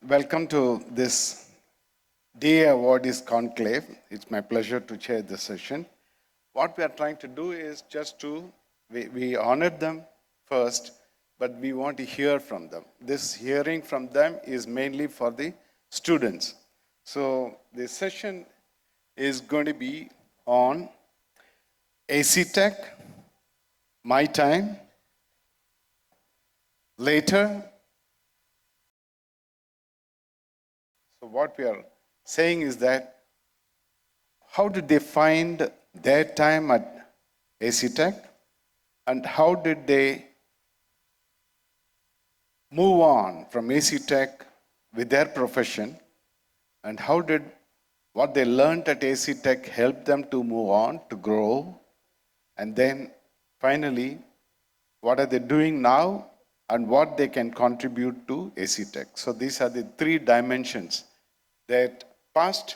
Welcome to this DA Awardees Conclave. It's my pleasure to chair this session. What we are trying to do is just we honored them first, but we want to hear from them. This hearing from them is mainly for the students. So this session is going to be on AC Tech, My Time, later. So what we are saying is that how did they find their time at AC Tech and how did they move on from AC Tech with their profession and how did what they learned at AC Tech help them to move on, to grow, and then finally, what are they doing now and what they can contribute to AC Tech. So these are the three dimensions, that past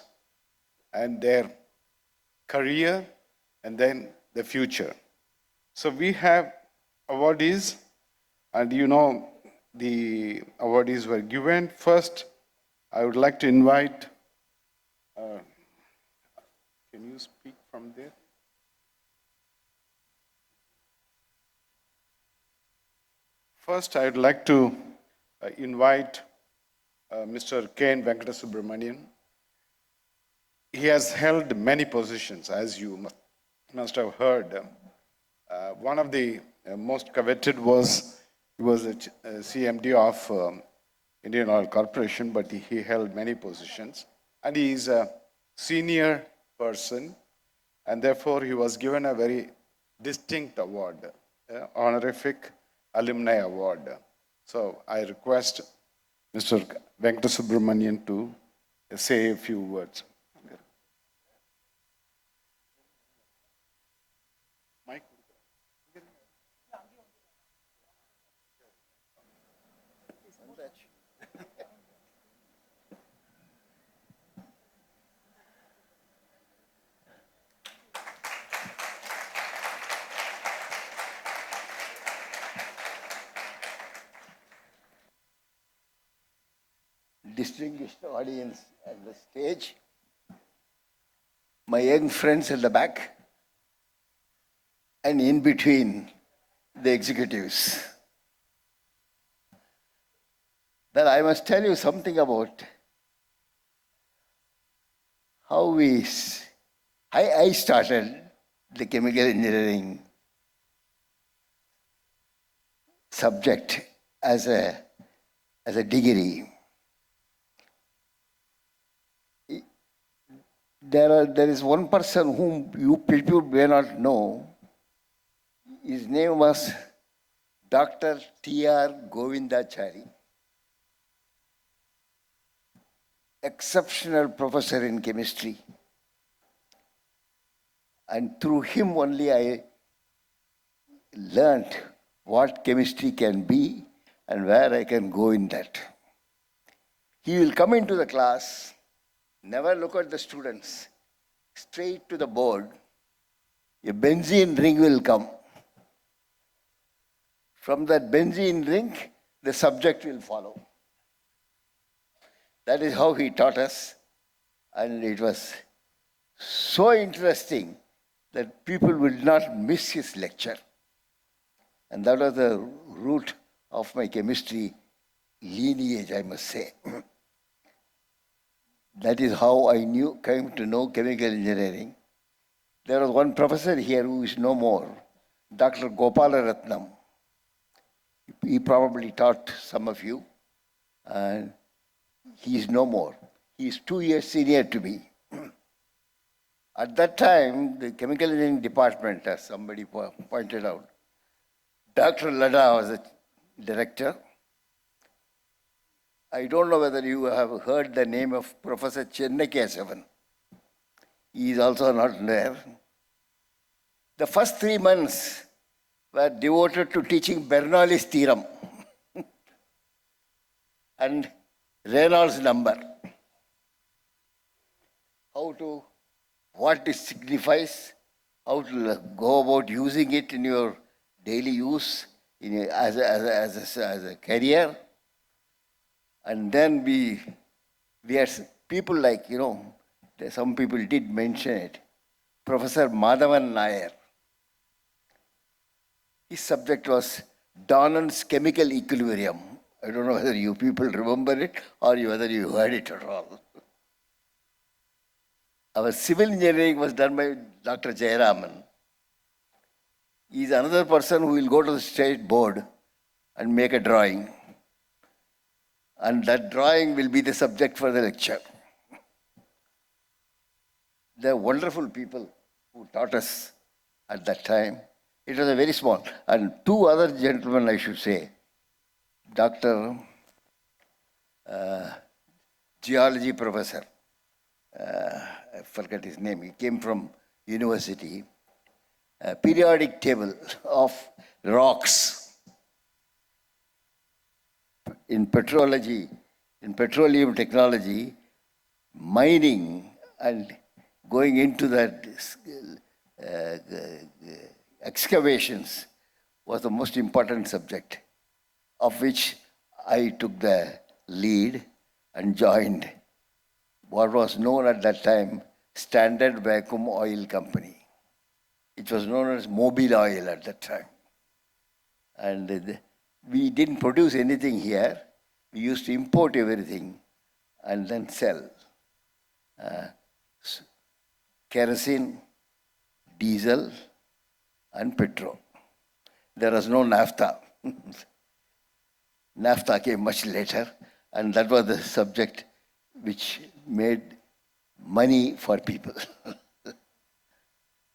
and their career and then the future. So we have awardees, and the awardees were given. First, I would like to invite, can you speak from there? First, I would like to invite Mr. K.N. Venkatasubramanian. He has held many positions, as you must have heard. One of the most coveted was he was a CMD of Indian Oil Corporation, but he held many positions. And he is a senior person, and therefore he was given a very distinct award, honorific alumni award. So I request Mr. Venkatasubramanian to say a few words. Mike? Distinguished audience at the stage, my young friends at the back, and in between the executives. Then I must tell you something about how I started the chemical engineering subject as a degree. There is one person whom you people may not know. His name was Dr. T.R. Govindachari, exceptional professor in chemistry. And through him only I learnt what chemistry can be and where I can go in that. He will come into the class, never look at the students, straight to the board. A benzene ring will come. From that benzene ring, the subject will follow. That is how he taught us, and it was so interesting that people would not miss his lecture. And that was the root of my chemistry lineage, I must say. That is how I came to know chemical engineering. There was one professor here who is no more, Dr. Gopala Ratnam. He probably taught some of you, and he is no more. He is 2 years senior to me. At that time, the chemical engineering department, as somebody pointed out, Dr. Lada was the director. I don't know whether you have heard the name of Professor Chennai Kesavan. He is also not there. The first 3 months were devoted to teaching Bernoulli's theorem and Reynolds number. What it signifies, how to go about using it in your daily use as a career, And then we had people like, some people did mention it. Professor Madhavan Nair. His subject was Donan's chemical equilibrium. I don't know whether you people remember it or whether you heard it at all. Our civil engineering was done by Dr. Jayaraman. He is another person who will go to the state board and make a drawing. And that drawing will be the subject for the lecture. They are wonderful people who taught us at that time. It was a very small. And two other gentlemen, I should say, Dr. Geology professor, I forget his name, he came from university, a periodic table of rocks in petrology, in petroleum technology, mining and going into that excavations was the most important subject, of which I took the lead and joined what was known at that time Standard Vacuum Oil Company. It was known as Mobil Oil at that time. And we didn't produce anything here. We used to import everything and then sell. Kerosene, diesel, and petrol. There was no naphtha. Naphtha came much later, and that was the subject which made money for people.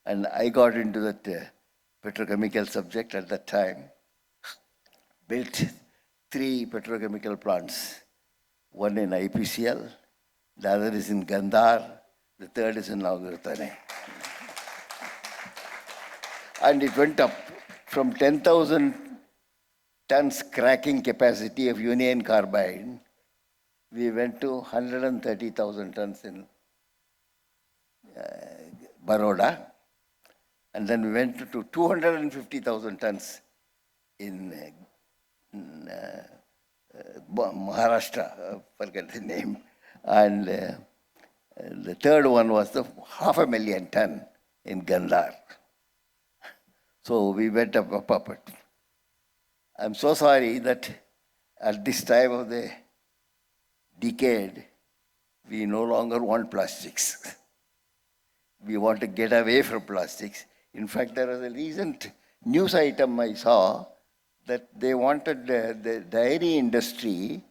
And I got into that petrochemical subject at that time, built 3 petrochemical plants, one in IPCL, the other is in Gandhar, the third is in Nagartane. And it went up from 10,000 tons cracking capacity of Union Carbide, we went to 130,000 tons in Baroda, and then we went to 250,000 tons in Maharashtra, I forget the name, and the third one was the 500,000 ton in Gandhar. So we went up. I'm so sorry that at this time of the decade, we no longer want plastics. We want to get away from plastics. In fact, there was a recent news item I saw that they wanted the dairy industry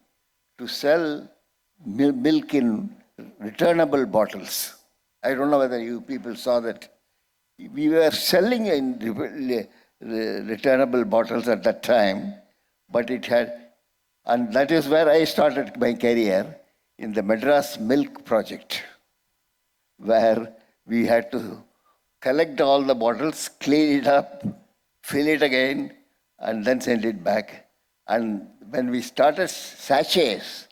to sell milk in returnable bottles. I don't know whether you people saw that. We were selling in returnable bottles at that time, but it had, and that is where I started my career in the Madras Milk Project, where we had to collect all the bottles, clean it up, fill it again, and then send it back. And when we started sachets,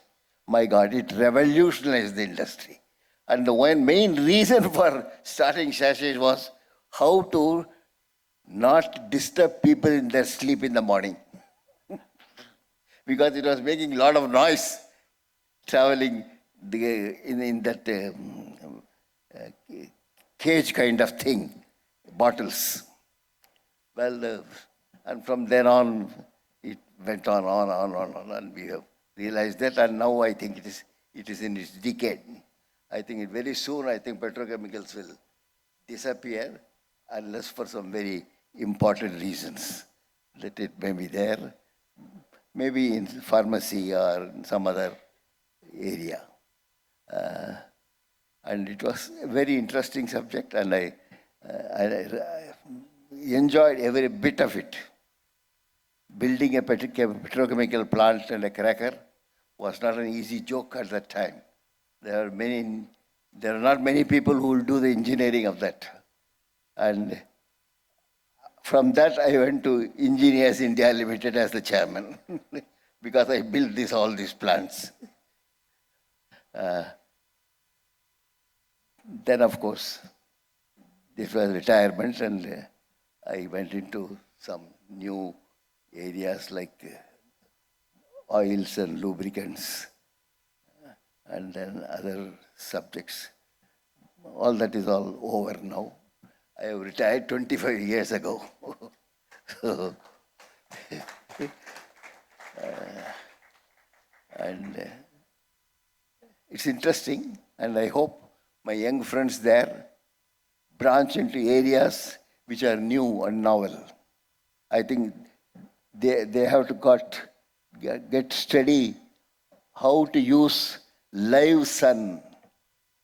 my God, it revolutionized the industry. And the one main reason for starting sachets was how to not disturb people in their sleep in the morning. Because it was making a lot of noise traveling in that cage kind of thing, bottles. Well, and from then on, it went on, and we have realized that, and now I think it is in its decade. I think very soon, I think petrochemicals will disappear unless for some very important reasons that it may be there, maybe in pharmacy or in some other area. And it was a very interesting subject, and I enjoyed every bit of it. Building a petrochemical plant and a cracker was not an easy joke at that time. There are not many people who will do the engineering of that. And from that, I went to Engineers India Limited as the chairman because I built all these plants. Then, of course, this was retirement, and I went into some new areas like oils and lubricants and then other subjects. All that is all over now. I have retired 25 years ago. So, and it's interesting, and I hope my young friends there branch into areas which are new and novel. I think they have to get steady how to use live sun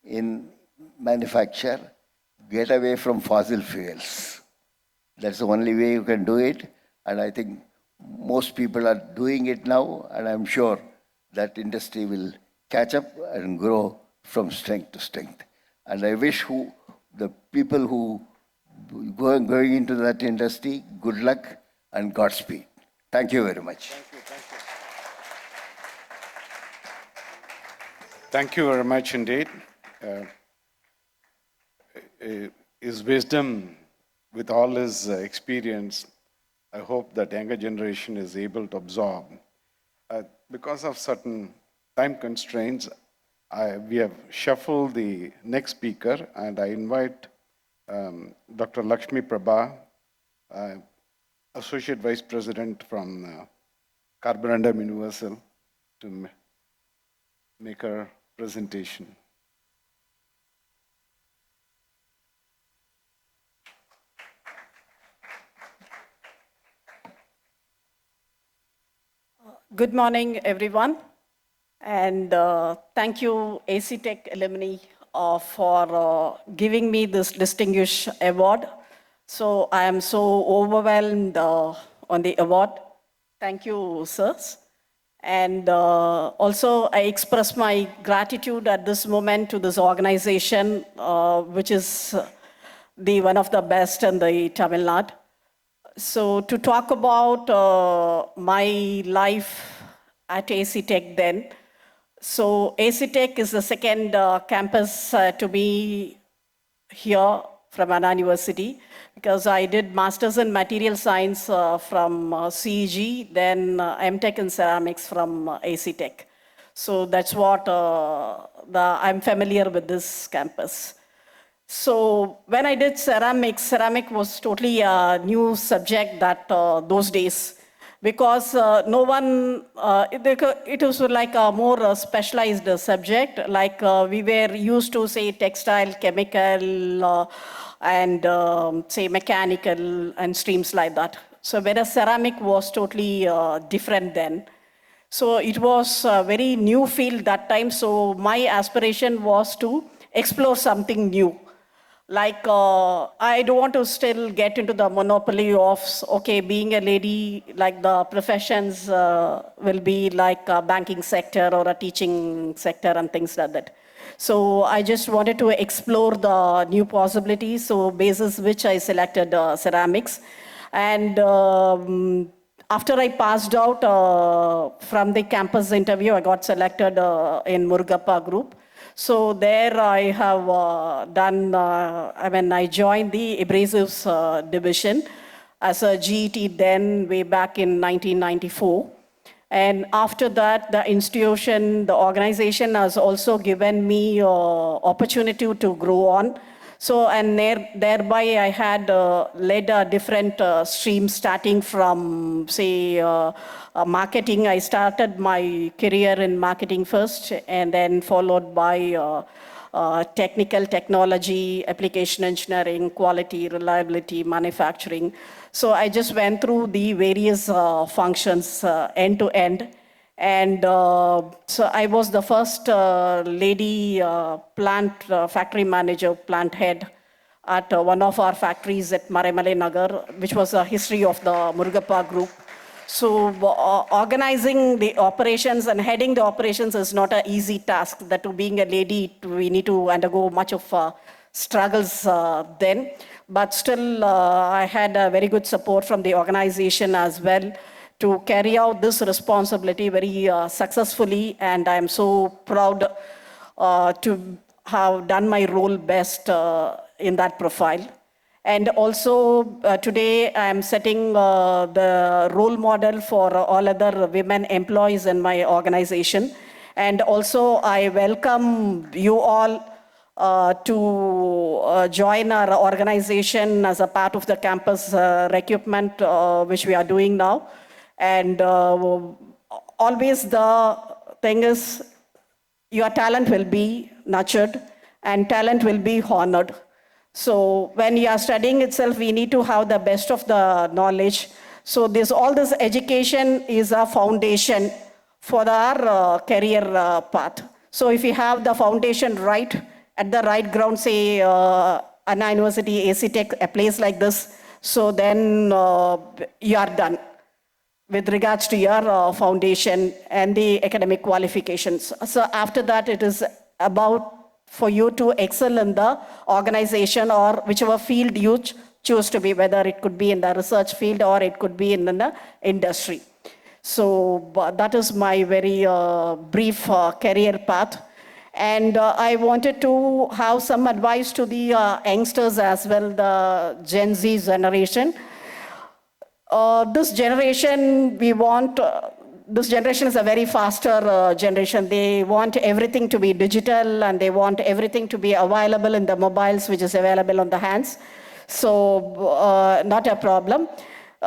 in manufacture, get away from fossil fuels. That's the only way you can do it, and I think most people are doing it now, and I'm sure that industry will catch up and grow from strength to strength. And I wish the people who going into that industry good luck and Godspeed. Thank you very much. Thank you very much indeed. His wisdom, with all his experience, I hope that younger generation is able to absorb. Because of certain time constraints, we have shuffled the next speaker, and I invite Dr. Lakshmi Prabha, Associate Vice President from Carborundum Universal, to make her presentation. Good morning, everyone. And thank you, AC Tech alumni, for giving me this distinguished award. So I am so overwhelmed on the award. Thank you, sirs. And also, I express my gratitude at this moment to this organization, which is one of the best in the Tamil Nadu. So to talk about my life at AC Tech then. So AC Tech is the second campus to be here from Anna University, because I did Masters in Material Science from CEG, then MTech in Ceramics from AC Tech. So that's what I'm familiar with this campus. So when I did ceramic was totally a new subject that those days, because no one, it was like a more specialized subject, like we were used to say textile, chemical, and say mechanical and streams like that. So whereas ceramic was totally different then. So it was a very new field that time. So my aspiration was to explore something new. Like, I don't want to still get into the monopoly of, okay, being a lady, like the professions will be like a banking sector or a teaching sector and things like that. So I just wanted to explore the new possibilities, so basis which I selected ceramics. And after I passed out from the campus interview, I got selected in Murugappa Group. So there I have I joined the abrasives division as a GET then way back in 1994. And after that, the institution, the organization has also given me opportunity to grow on. So, and thereby I had led a different stream starting from, say, marketing. I started my career in marketing first, and then followed by technical technology, application engineering, quality, reliability, manufacturing. So I just went through the various functions end to end. And so I was the first lady factory manager, plant head at one of our factories at Maraimale Nagar, which was a history of the Murugappa Group. So organizing the operations and heading the operations is not an easy task. That to being a lady, we need to undergo much of struggles then. But still, I had a very good support from the organization as well to carry out this responsibility very successfully, and I'm so proud to have done my role best in that profile. And also today I'm setting the role model for all other women employees in my organization. And also, I welcome you all to join our organization as a part of the campus recruitment, which we are doing now. And always the thing is, your talent will be nurtured and talent will be honored. So when you are studying itself, we need to have the best of the knowledge. So all this education is a foundation for our career path. So if you have the foundation right, at the right ground, say Anna University, AC Tech, a place like this, so then you are done with regards to your foundation and the academic qualifications. So after that, it is about for you to excel in the organization or whichever field you choose to be, whether it could be in the research field or it could be in the industry. So that is my very brief career path. And I wanted to have some advice to the youngsters as well, the Gen Z generation. This generation, this generation is a very faster generation. They want everything to be digital and they want everything to be available in the mobiles, which is available on the hands. So not a problem.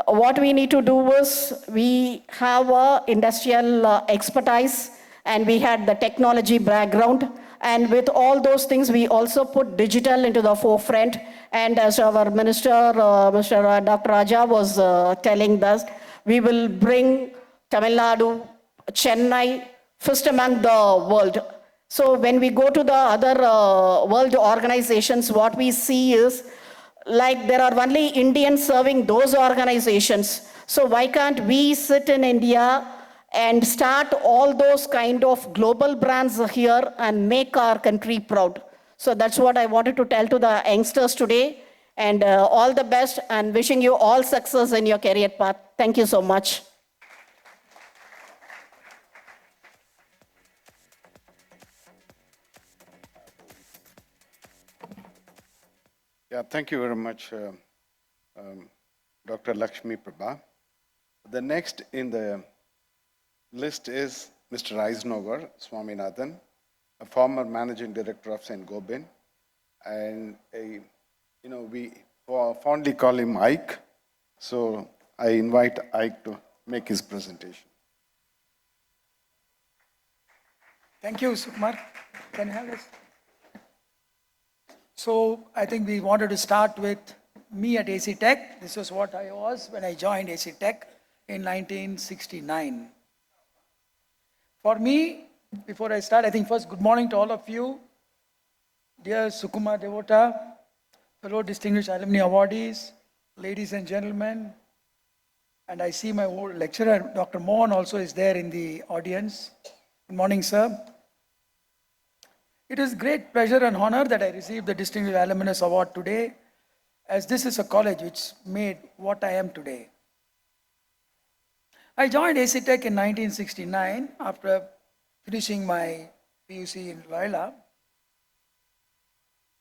What we need to do is we have a industrial expertise and we had the technology background. And with all those things, we also put digital into the forefront. And as our minister, Mr. Dr. Raja was telling us, we will bring Tamil Nadu, Chennai, first among the world. So when we go to the other world organizations, what we see is, like there are only Indians serving those organizations. So why can't we sit in India and start all those kind of global brands here and make our country proud? So that's what I wanted to tell to the youngsters today. And all the best and wishing you all success in your career path. Thank you so much. Yeah, thank you very much, Dr. Lakshmi Prabha. The next in the list is Mr. Eisnover Swaminathan, a former managing director of St. Gobain, and we fondly call him Ike. So I invite Ike to make his presentation. Thank you, Sukumar. Can you have this? So I think we wanted to start with me at AC Tech. This was what I was when I joined AC Tech in 1969. For me, before I start, I think first, good morning to all of you. Dear Sukumar Devota, fellow distinguished alumni awardees, ladies and gentlemen, and I see my old lecturer, Dr. Mohan, also is there in the audience. Good morning, sir. It is great pleasure and honor that I received the Distinguished Alumnus Award today, as this is a college which made what I am today. I joined AC Tech in 1969 after finishing my PUC in Loyola.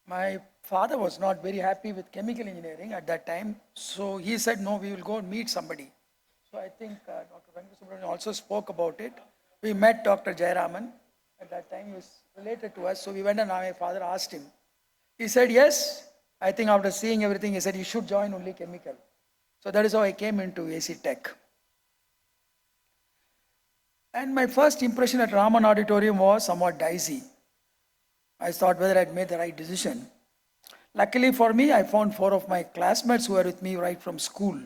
My father was not very happy with chemical engineering at that time, so he said, no, we will go and meet somebody. So I think Dr. Venkata Subramanian also spoke about it. We met Dr. Jayaraman. At that time, he was related to us, so we went and my father asked him. He said, yes. I think after seeing everything, he said, you should join only chemical. So that is how I came into AC Tech. And my first impression at Raman Auditorium was somewhat dicey. I thought whether I'd made the right decision. Luckily for me, I found 4 of my classmates who were with me right from school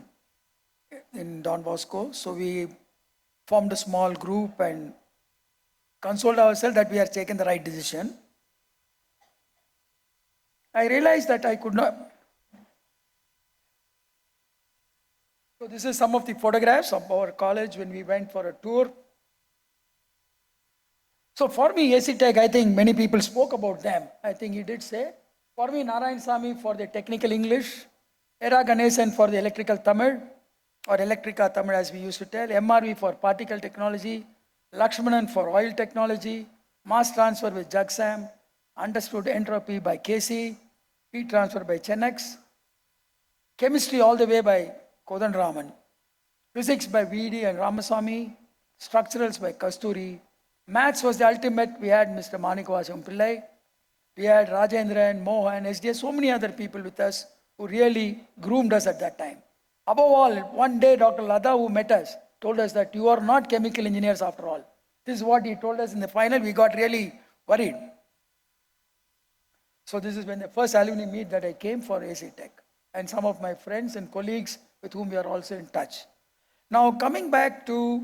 in Don Bosco. So we formed a small group and consoled ourselves that we had taken the right decision. I realized that I could not. So this is some of the photographs of our college when we went for a tour. So for me, AC Tech, I think many people spoke about them. I think he did say, for me, Narayan Sami for the technical English, Era Ganesan for the electrical Tamil, or Electrica Tamil as we used to tell, MRV for particle technology, Lakshmanan for oil technology, mass transfer with JagSam, understood entropy by KC, heat transfer by Chenex, chemistry all the way by Kodanraman, physics by VD and Ramaswamy, structurals by Kasturi, Maths was the ultimate. We had Mr. Manikavasam Pillai. We had Rajendran, Mohan, SJ, so many other people with us who really groomed us at that time. Above all, one day Dr. Lada, who met us, told us that you are not chemical engineers after all. This is what he told us in the final. We got really worried. So this is when the first alumni meet that I came for AC Tech, and some of my friends and colleagues with whom we are also in touch. Now coming back to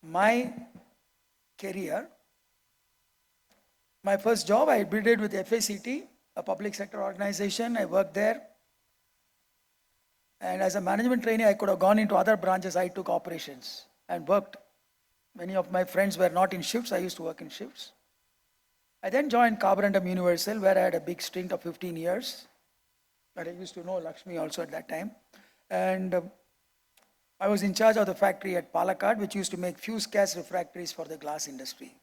my career, my first job I did with FACT, a public sector organization. I worked there. And as a management trainee, I could have gone into other branches. I took operations and worked. Many of my friends were not in shifts. I used to work in shifts. I then joined Carborundum Universal, where I had a big stint of 15 years. But I used to know Lakshmi also at that time. And I was in charge of the factory at Palakkad, which used to make fuse gas refractories for the glass industry,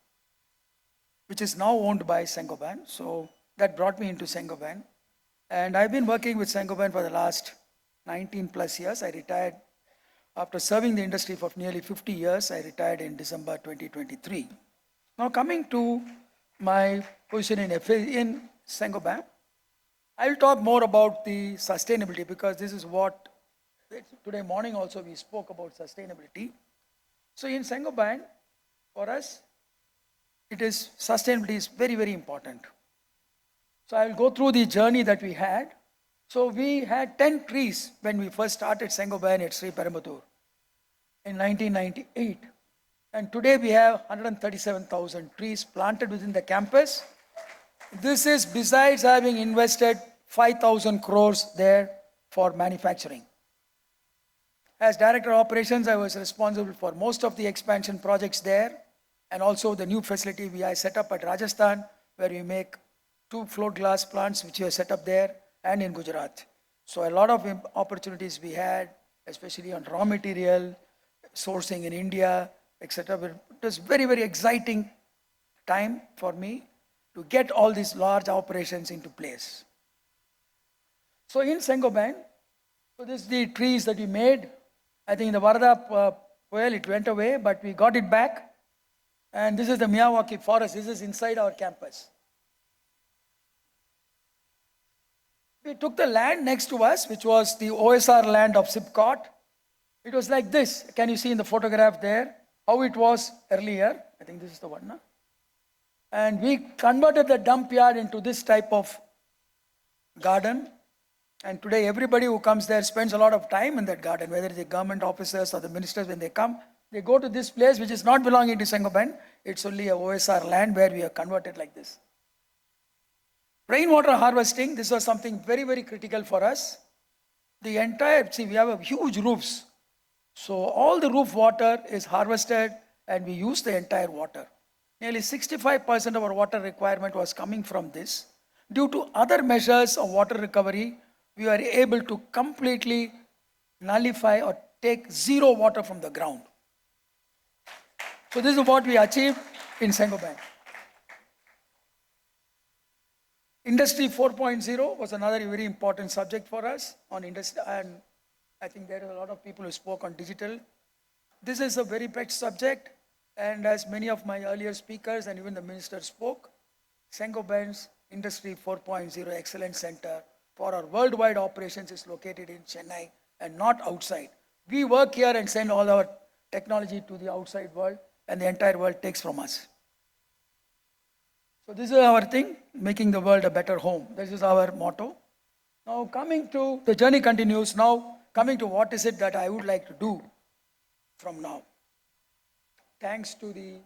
which is now owned by Saint-Gobain. So that brought me into Saint-Gobain. And I've been working with Saint-Gobain for the last 19 plus years. I retired after serving the industry for nearly 50 years. I retired in December 2023. Now coming to my position in Saint-Gobain, I'll talk more about the sustainability, because this is what, today morning also we spoke about sustainability. So in Saint-Gobain, for us, sustainability is very, very important. So I'll go through the journey that we had. So we had 10 trees when we first started Saint-Gobain at Sri Perambatoor in 1998. And today we have 137,000 trees planted within the campus. This is besides having invested 5,000 crores there for manufacturing. As Director of Operations, I was responsible for most of the expansion projects there, and also the new facility I set up at Rajasthan, where we make 2 float glass plants, which we have set up there, and in Gujarat. So a lot of opportunities we had, especially on raw material, sourcing in India, etc. It was very, very exciting time for me to get all these large operations into place. So in Saint-Gobain, so this is the trees that we made. I think in the Varada Puel, it went away, but we got it back. And this is the Miyawaki forest. This is inside our campus. We took the land next to us, which was the OSR land of SIPCOT. It was like this. Can you see in the photograph there how it was earlier? I think this is the one, no? And we converted the dump yard into this type of garden. And today everybody who comes there spends a lot of time in that garden, whether it's the government officers or the ministers. When they come, they go to this place which is not belonging to Saint-Gobain. It's only a OSR land where we are converted like this. Rainwater harvesting, this was something very, very critical for us. The entire, see, we have a huge roofs. So all the roof water is harvested and we use the entire water. Nearly 65% of our water requirement was coming from this. Due to other measures of water recovery, we were able to completely nullify or take zero water from the ground. So this is what we achieved in Saint-Gobain. Industry 4.0 was another very important subject for us on industry, and I think there are a lot of people who spoke on digital. This is a very pet subject, and as many of my earlier speakers and even the minister spoke, Saint-Gobain's Industry 4.0 Excellence Center for our worldwide operations is located in Chennai and not outside. We work here and send all our technology to the outside world, and the entire world takes from us. So this is our thing, making the world a better home. This is our motto. Now coming to, the journey continues. Now coming to what is it that I would like to do from now. Thanks to the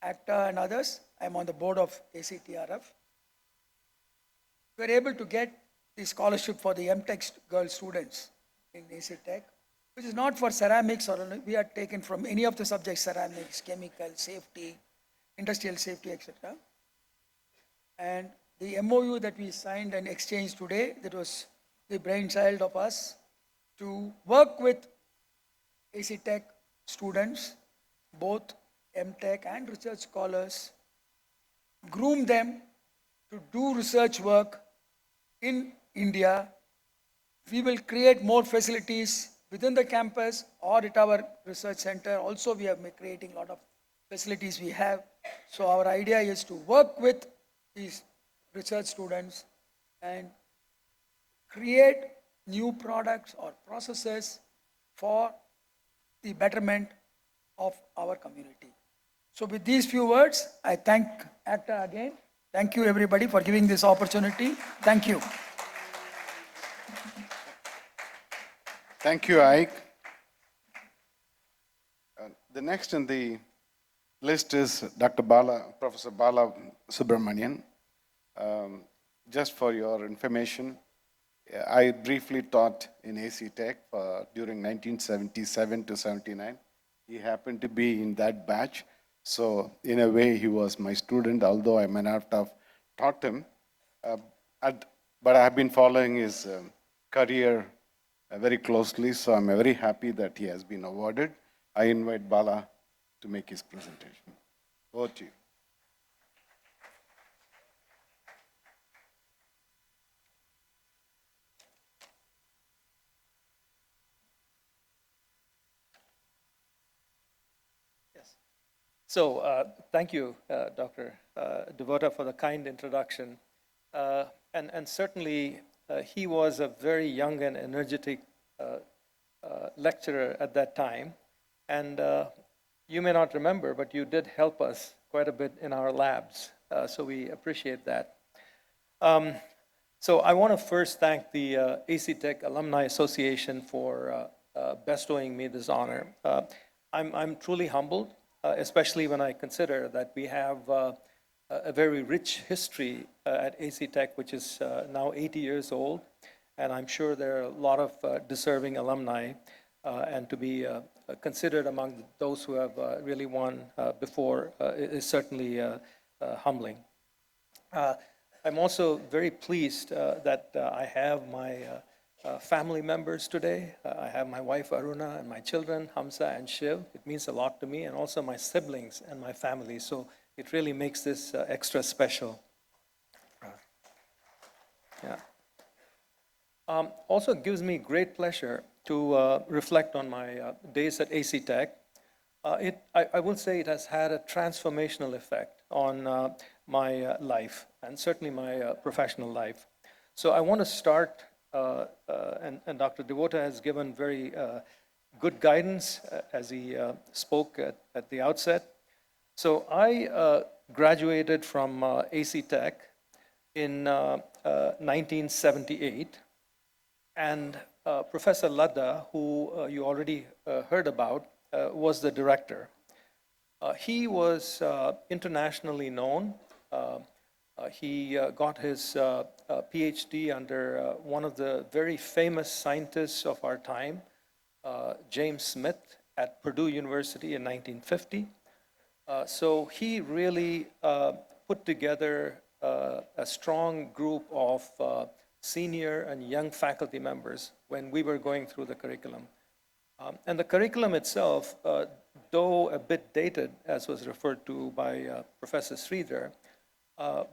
ACTA and others, I'm on the board of ACTRF. We were able to get the scholarship for the MTech girl students in AC Tech, which is not for ceramics, or we are taken from any of the subjects, ceramics, chemical, safety, industrial safety, etc. And the MOU that we signed and exchanged today, that was the brainchild of us to work with AC Tech students, both MTech and research scholars, groom them to do research work in India. We will create more facilities within the campus or at our research center. Also, we are creating a lot of facilities we have. So our idea is to work with these research students and create new products or processes for the betterment of our community. So with these few words, I thank ACTA again. Thank you everybody for giving this opportunity. Thank you. Thank you, Ike. The next in the list is Dr. Professor Bala Subramanian. Just for your information, I briefly taught in AC Tech during 1977 to 79. He happened to be in that batch. So in a way, he was my student, although I may not have taught him. But I have been following his career very closely, so I'm very happy that he has been awarded. I invite Bala to make his presentation. Over to you. So thank you, Dr. Devota, for the kind introduction. And certainly, he was a very young and energetic lecturer at that time. And you may not remember, but you did help us quite a bit in our labs. So we appreciate that. So I want to first thank the AC Tech Alumni Association for bestowing me this honor. I'm truly humbled, especially when I consider that we have a very rich history at AC Tech, which is now 80 years old. And I'm sure there are a lot of deserving alumni, and to be considered among those who have really won before is certainly humbling. I'm also very pleased that I have my family members today. I have my wife Aruna and my children Hamza and Shiv. It means a lot to me, and also my siblings and my family. So it really makes this extra special. Yeah. Also gives me great pleasure to reflect on my days at AC Tech. I will say it has had a transformational effect on my life, and certainly my professional life. So I want to start, and Dr. Devota has given very good guidance as he spoke at the outset. So I graduated from AC Tech in 1978, and Professor Ladda, who you already heard about, was the director. He was internationally known. He got his PhD under one of the very famous scientists of our time, James Smith, at Purdue University in 1950. So he really put together a strong group of senior and young faculty members when we were going through the curriculum. And the curriculum itself, though a bit dated, as was referred to by Professor Sridhar,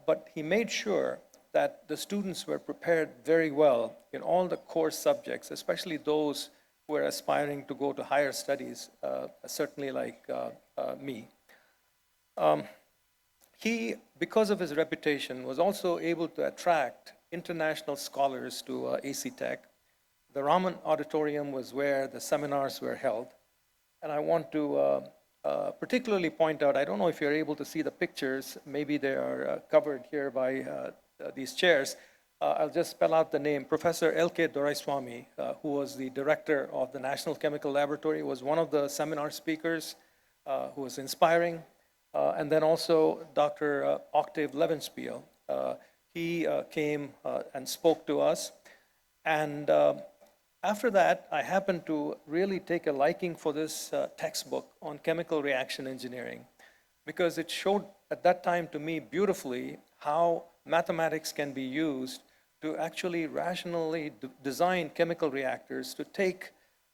but he made sure that the students were prepared very well in all the core subjects, especially those who were aspiring to go to higher studies, certainly like me. He, because of his reputation, was also able to attract international scholars to AC Tech. The Raman Auditorium was where the seminars were held. And I want to particularly point out, I don't know if you're able to see the pictures, maybe they are covered here by these chairs. I'll just spell out the name. Professor L.K. Doraiswamy, who was the director of the National Chemical Laboratory, was one of the seminar speakers who was inspiring. And then also Dr. Octave Levenspiel. He came and spoke to us. And after that, I happened to really take a liking for this textbook on chemical reaction engineering, because it showed at that time to me beautifully how mathematics can be used to actually rationally design chemical reactors to take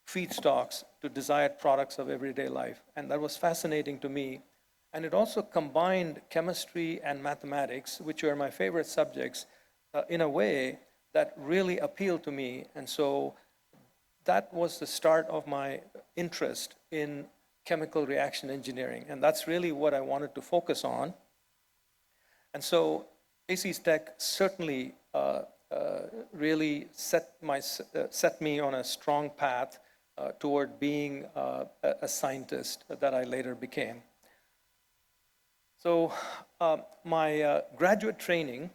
feedstocks to desired products of everyday life. And that was fascinating to me. And it also combined chemistry and mathematics, which were my favorite subjects, in a way that really appealed to me. And so that was the start of my interest in chemical reaction engineering. And that's really what I wanted to focus on. And so AC's Tech certainly really set me on a strong path toward being a scientist that I later became. So my graduate training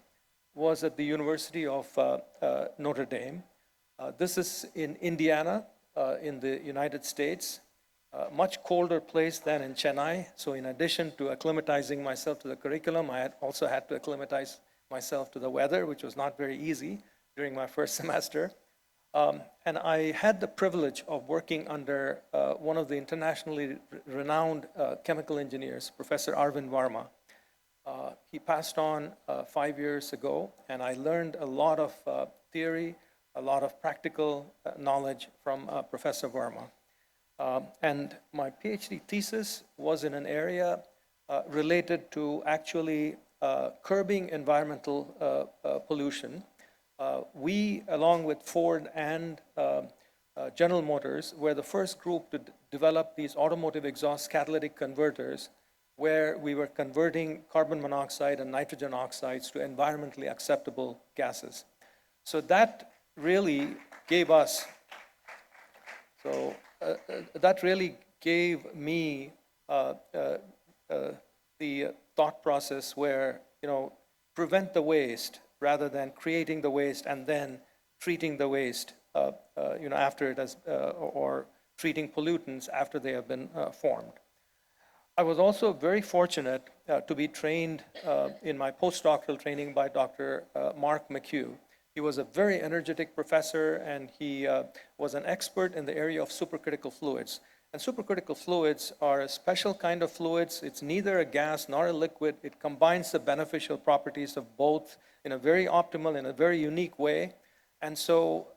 was at the University of Notre Dame. This is in Indiana, in the United States. Much colder place than in Chennai. So in addition to acclimatizing myself to the curriculum, I also had to acclimatize myself to the weather, which was not very easy during my first semester. And I had the privilege of working under one of the internationally renowned chemical engineers, Professor Arvind Varma. He passed on 5 years ago, and I learned a lot of theory, a lot of practical knowledge from Professor Varma. And my PhD thesis was in an area related to actually curbing environmental pollution. We, along with Ford and General Motors, were the first group to develop these automotive exhaust catalytic converters, where we were converting carbon monoxide and nitrogen oxides to environmentally acceptable gases. So that really gave us, that really gave me the thought process where, prevent the waste rather than creating the waste and then treating the waste, after it has, or treating pollutants after they have been formed. I was also very fortunate to be trained in my postdoctoral training by Dr. Mark McHugh. He was a very energetic professor, and he was an expert in the area of supercritical fluids. And supercritical fluids are a special kind of fluids. It's neither a gas nor a liquid. It combines the beneficial properties of both in a very optimal, in a very unique way. And so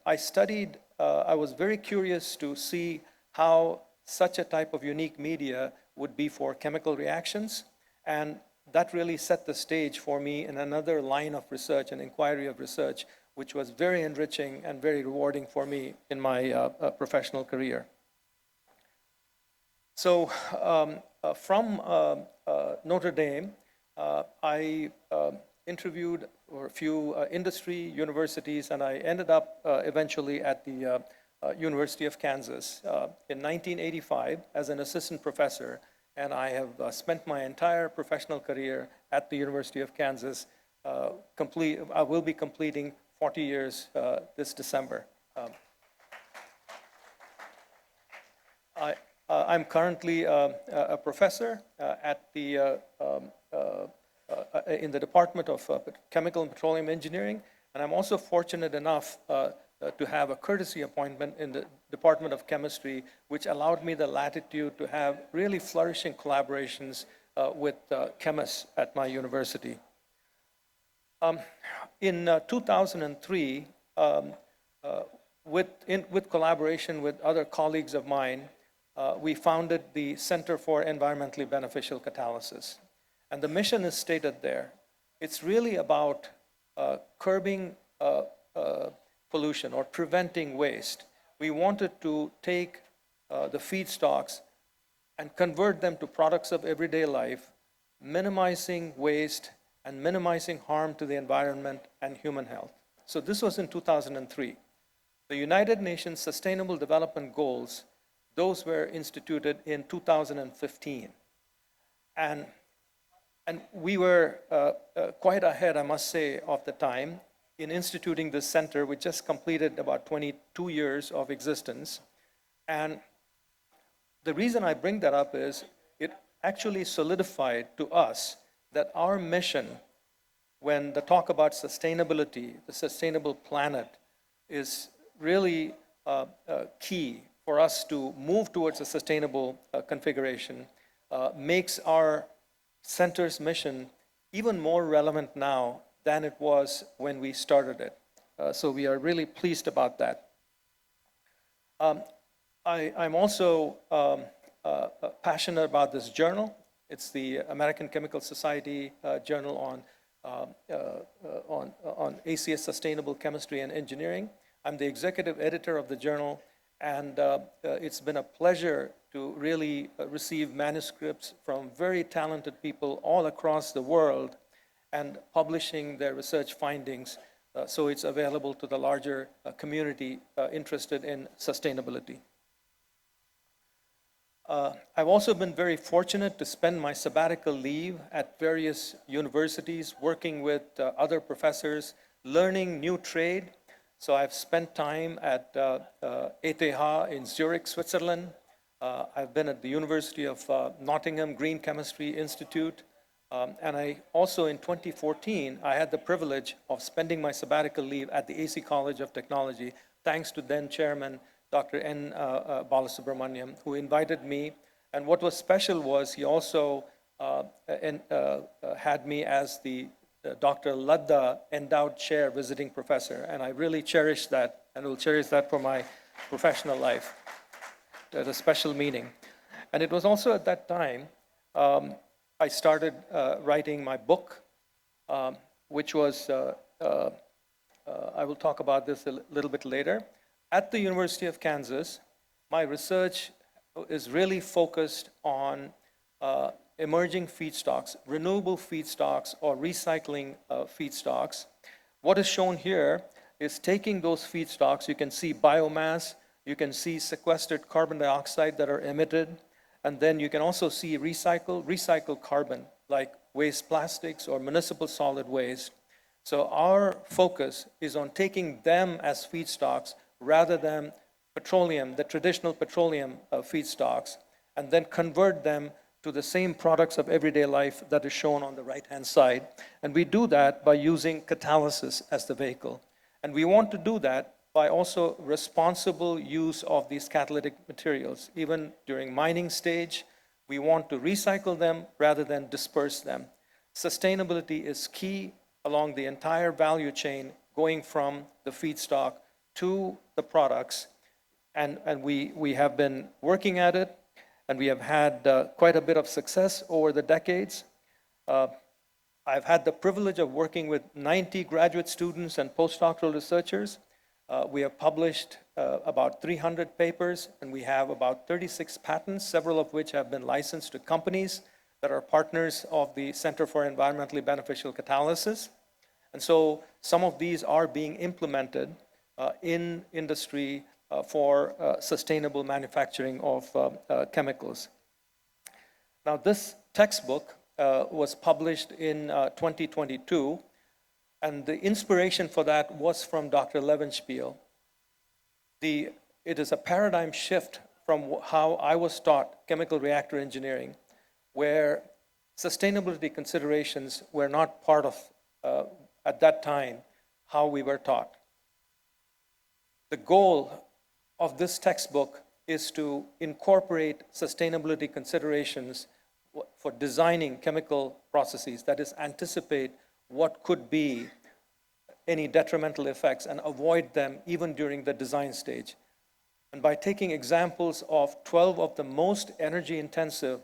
I studied, I was very curious to see how such a type of unique media would be for chemical reactions. And that really set the stage for me in another line of research, an inquiry of research, which was very enriching and very rewarding for me in my professional career. So from Notre Dame, I interviewed for a few industry universities, and I ended up eventually at the University of Kansas in 1985 as an assistant professor, and I have spent my entire professional career at the University of Kansas. I will be completing 40 years this December. I'm currently a professor at the in the Department of Chemical and Petroleum Engineering, and I'm also fortunate enough to have a courtesy appointment in the Department of Chemistry, which allowed me the latitude to have really flourishing collaborations with chemists at my university. In 2003, with collaboration with other colleagues of mine, we founded the Center for Environmentally Beneficial Catalysis. And the mission is stated there. It's really about curbing pollution or preventing waste. We wanted to take the feedstocks and convert them to products of everyday life, minimizing waste and minimizing harm to the environment and human health. So this was in 2003. The United Nations Sustainable Development Goals, those were instituted in 2015. And we were quite ahead, I must say, of the time in instituting this center. We just completed about 22 years of existence. And the reason I bring that up is it actually solidified to us that our mission, when the talk about sustainability, the sustainable planet, is really key for us to move towards a sustainable configuration, makes our center's mission even more relevant now than it was when we started it. So we are really pleased about that. I'm also passionate about this journal. It's the American Chemical Society journal on ACS Sustainable Chemistry and Engineering. I'm the executive editor of the journal, And it's been a pleasure to really receive manuscripts from very talented people all across the world and publishing their research findings so it's available to the larger community interested in sustainability. I've also been very fortunate to spend my sabbatical leave at various universities, working with other professors, learning new trade. So I've spent time at ETH in Zurich, Switzerland. I've been at the University of Nottingham Green Chemistry Institute. And I also, in 2014, I had the privilege of spending my sabbatical leave at the AC College of Technology, thanks to then Chairman Dr. N. Balasubramaniam, who invited me. And what was special was he also had me as the Dr. Ladda Endowed Chair Visiting Professor. And I really cherish that, and will cherish that for my professional life. At a special meeting. And it was also at that time I started writing my book, which was, I will talk about this a little bit later. At the University of Kansas, my research is really focused on emerging feedstocks, renewable feedstocks or recycling feedstocks. What is shown here is taking those feedstocks, you can see biomass, you can see sequestered carbon dioxide that are emitted, and then you can also see recycled carbon, like waste plastics or municipal solid waste. So our focus is on taking them as feedstocks rather than petroleum, the traditional petroleum feedstocks, and then convert them to the same products of everyday life that is shown on the right-hand side. And we do that by using catalysis as the vehicle. And we want to do that by also responsible use of these catalytic materials. Even during mining stage, we want to recycle them rather than disperse them. Sustainability is key along the entire value chain, going from the feedstock to the products. And we have been working at it, and we have had quite a bit of success over the decades. I've had the privilege of working with 90 graduate students and postdoctoral researchers. We have published about 300 papers, and we have about 36 patents, several of which have been licensed to companies that are partners of the Center for Environmentally Beneficial Catalysis. And so some of these are being implemented in industry for sustainable manufacturing of chemicals. Now, this textbook was published in 2022. And the inspiration for that was from Dr. Levenspiel. It is a paradigm shift from how I was taught chemical reactor engineering, where sustainability considerations were not part of, at that time, how we were taught. The goal of this textbook is to incorporate sustainability considerations for designing chemical processes, that is, anticipate what could be any detrimental effects and avoid them even during the design stage. And by taking examples of 12 of the most energy-intensive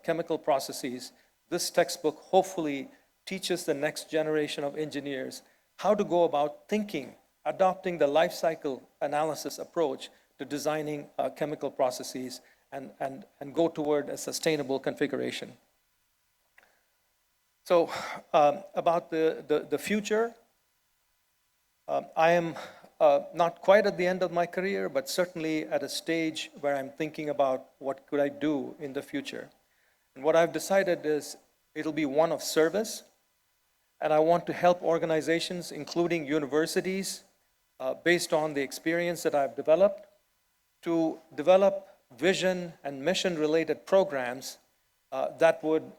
chemical processes, this textbook hopefully teaches the next generation of engineers how to go about thinking, adopting the life cycle analysis approach to designing chemical processes and go toward a sustainable configuration. So about the future, I am not quite at the end of my career, but certainly at a stage where I'm thinking about what could I do in the future. And what I've decided is it'll be one of service, and I want to help organizations, including universities, based on the experience that I've developed, to develop vision and mission-related programs that would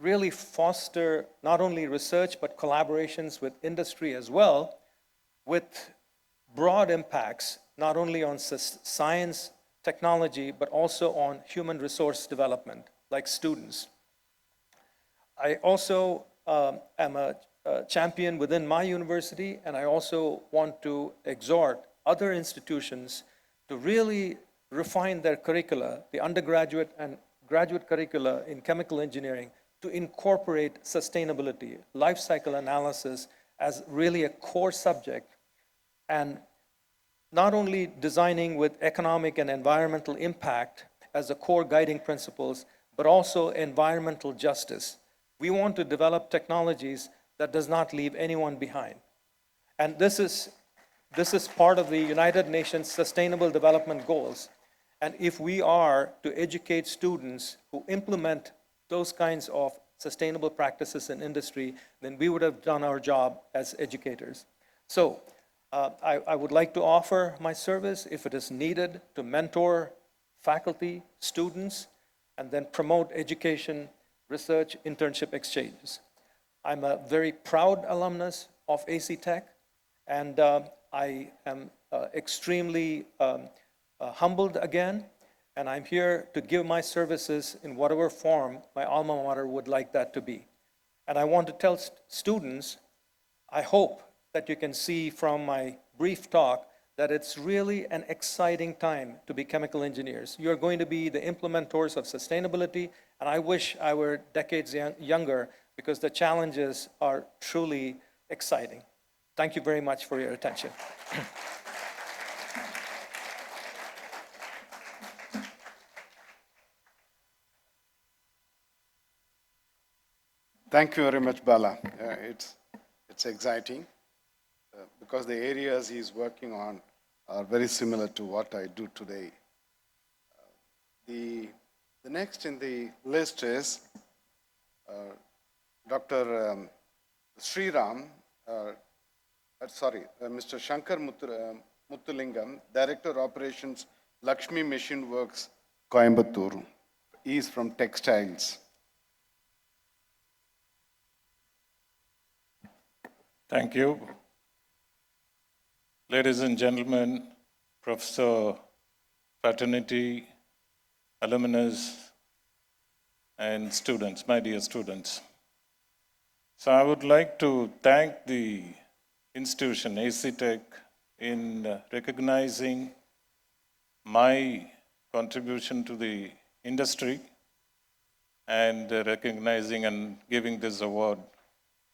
really foster not only research, but collaborations with industry as well, with broad impacts, not only on science, technology, but also on human resource development, like students. I also am a champion within my university, and I also want to exhort other institutions to really refine their curricula, the undergraduate and graduate curricula in chemical engineering, to incorporate sustainability, life cycle analysis as really a core subject, and not only designing with economic and environmental impact as the core guiding principles, but also environmental justice. We want to develop technologies that does not leave anyone behind. And this is part of the United Nations Sustainable Development Goals. And if we are to educate students who implement those kinds of sustainable practices in industry, then we would have done our job as educators. So I would like to offer my service, if it is needed, to mentor faculty, students, and then promote education, research, internship exchanges. I'm a very proud alumnus of AC Tech, and I am extremely humbled again, and I'm here to give my services in whatever form my alma mater would like that to be. And I want to tell students, I hope that you can see from my brief talk that it's really an exciting time to be chemical engineers. You're going to be the implementors of sustainability, and I wish I were decades younger, because the challenges are truly exciting. Thank you very much for your attention. Thank you very much, Bala. It's exciting because the areas he's working on are very similar to what I do today. The next in the list is Dr. Sriram, Mr. Shankar Muthulingam, Director Operations, Lakshmi Machine Works, Coimbatore. He is from textiles. Thank you. Ladies and gentlemen, Professor, fraternity, alumnus, and students, my dear students. So I would like to thank the institution, AC Tech, in recognizing my contribution to the industry and recognizing and giving this award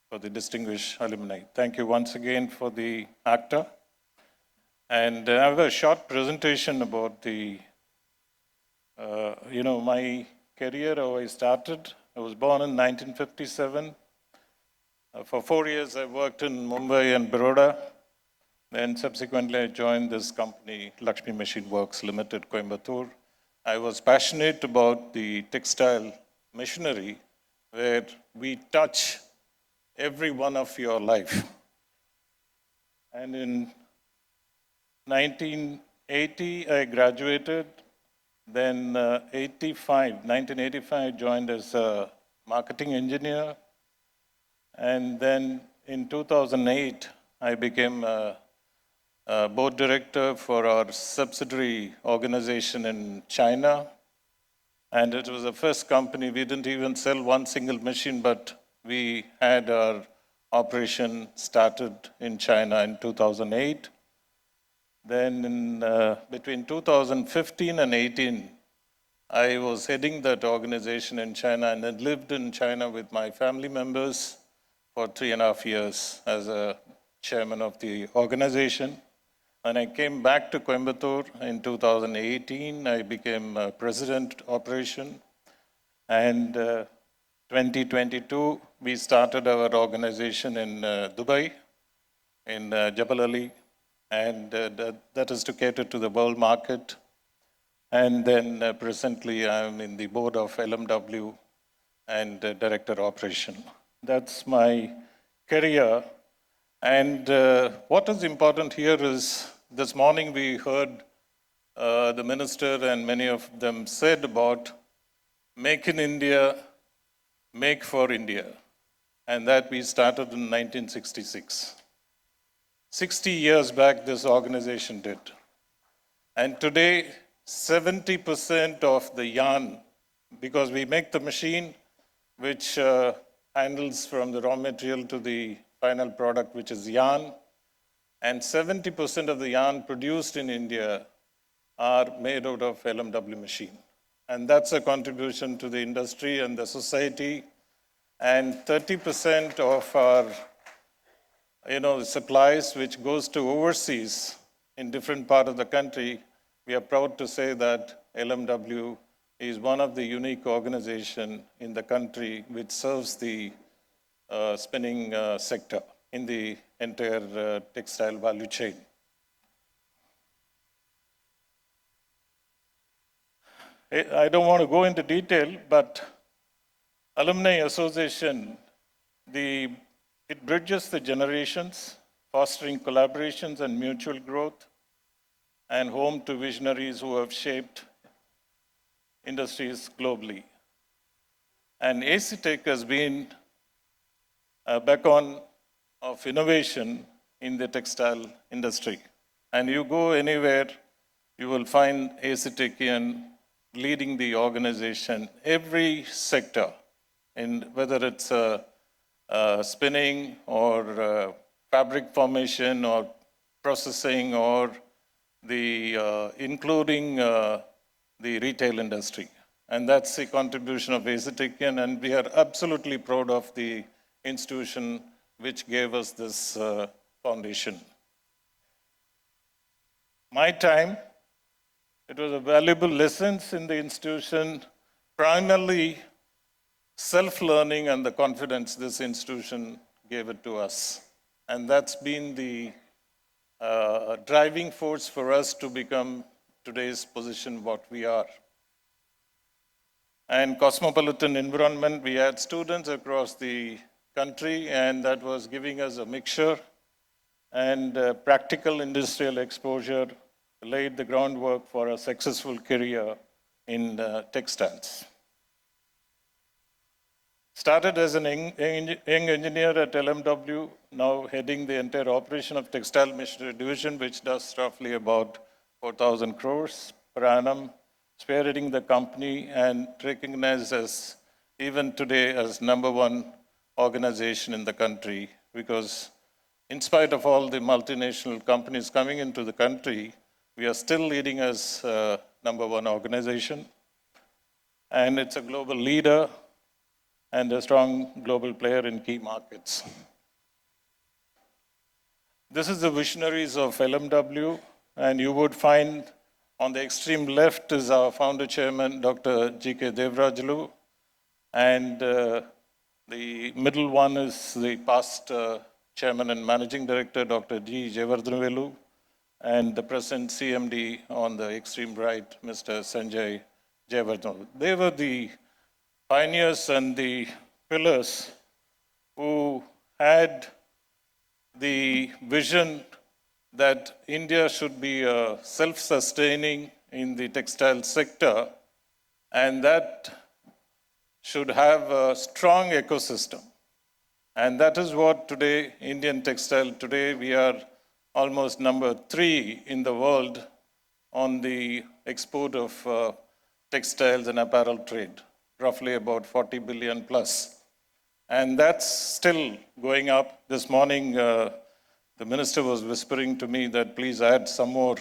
for the distinguished alumni. Thank you once again for the ACTA. And I have a short presentation about the, my career, how I started. I was born in 1957. For 4 years, I worked in Mumbai and Baroda. Then subsequently, I joined this company, Lakshmi Machine Works Limited, Coimbatore. I was passionate about the textile machinery, where we touch every one of your life. And in 1980, I graduated. Then 1985, I joined as a marketing engineer. And then in 2008, I became a board director for our subsidiary organization in China. And it was the first company, we didn't even sell one single machine, but we had our operation started in China in 2008. Then between 2015 and 18, I was heading that organization in China and had lived in China with my family members for 3.5 years as a chairman of the organization. When I came back to Coimbatore in 2018, I became president operation. And 2022, we started our organization in Dubai, in Jebel Ali, and that is to cater to the world market. And then presently, I'm in the board of LMW and director operation. That's my career. And what is important here is, this morning we heard the minister and many of them said about Make in India, Make for India, and that we started in 1966. 60 years back, this organization did. And today, 70% of the yarn, because we make the machine which handles from the raw material to the final product, which is yarn, and 70% of the yarn produced in India are made out of LMW machine. And that's a contribution to the industry and the society. And 30% of our supplies which goes to overseas in different part of the country, we are proud to say that LMW is one of the unique organization in the country which serves the spinning sector in the entire textile value chain. I don't want to go into detail, but Alumni Association, it bridges the generations, fostering collaborations and mutual growth, and home to visionaries who have shaped industries globally. And AC Tech has been a beacon of innovation in the textile industry. And you go anywhere, you will find AC Techian leading the organization, every sector, in whether it's spinning or fabric formation or processing or the including the retail industry. And that's the contribution of AC Techian, and we are absolutely proud of the institution which gave us this foundation. My time, it was a valuable lessons in the institution, primarily self-learning and the confidence this institution gave it to us. And that's been the driving force for us to become today's position what we are. And cosmopolitan environment, we had students across the country, and that was giving us a mixture, and practical industrial exposure laid the groundwork for a successful career in textiles. Started as an young engineer at LMW, now heading the entire operation of textile machinery division, which does roughly about 4,000 crores per annum, spearheading the company and recognized as, even today, as #1 organization in the country, because in spite of all the multinational companies coming into the country, we are still leading as #1 organization. And it's a global leader and a strong global player in key markets. This is the visionaries of LMW, and you would find on the extreme left is our founder chairman, Dr. G.K. Devarajulu, and the middle one is the past chairman and managing director, Dr. G. Jayavardhanavelu, and the present CMD on the extreme right, Mr. Sanjay Jayavardhan. They were the pioneers and the pillars who had the vision that India should be self-sustaining in the textile sector, and that should have a strong ecosystem. And that is what today, Indian textile, today we are almost #3 in the world on the export of textiles and apparel trade, roughly about 40 billion plus. And that's still going up. This morning, the minister was whispering to me that please add some more